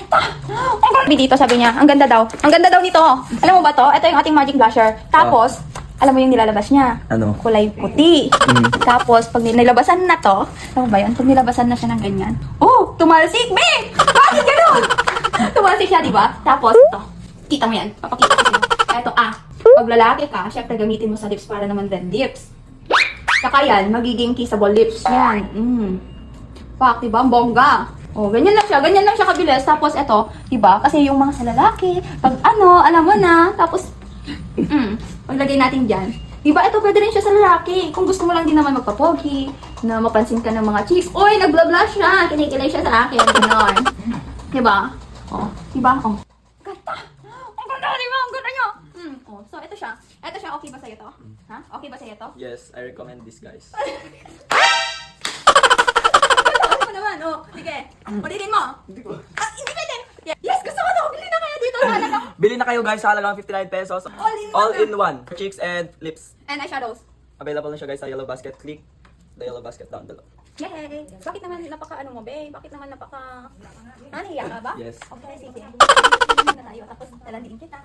Sabi dito, sabi niya, ang ganda daw. Ang ganda daw nito. Alam mo ba to? Ito yung ating magic blusher. Tapos, alam mo yung nilalabas niya? Ano? Kulay puti. Tapos, pag nilabasan na to, alam mo ba yun? Pag nilabasan na siya ng ganyan. Oh, tumalsik, be! Bakit ganun? Tumalsik siya, di ba? Tapos, ito. Kita mo yan. Papakita ko sa'yo. Ito, pag lalaki ka, syempre gamitin mo sa lips para naman red lips. Saka yan, magiging kissable lips. Yan. Pak, diba? Ang bongga. Oh, ganyan lang siya kabilis. Tapos ito, diba? Kasi yung mga sa lalaki, pag alam mo na. Tapos, paglagay natin dyan. Diba, ito pwede rin siya sa lalaki. Kung gusto mo lang din naman magpapogi, na mapansin ka ng mga chicks. Uy, nag-blush siya. Kinikilig siya sa akin. Ganon. Diba? Oh, diba? Oh. Ganda! Ang ganda, diba? Ang ganda niya. Oh, so ito siya. Ito siya, okay ba sa'yo to? Ha? Okay ba sa'yo to? Yes, I recommend this, guys. Ano naman? Oh, sige. Ulitin mo. Hindi ko. Hindi pwede. Yes, gusto ko to. Bili na kayo dito. Sana ka. Bili na kayo, guys, sa halagang 59 pesos. All in one. Cheeks and lips. And eyeshadows. Available na siya, guys, sa Yellow Basket. Click the Yellow Basket down below. Yay! Bakit naman napaka mo, babe? Bakit naman napaka... Nahiya ka ba? Yes. Okay, sige. Tapos talandiin kita.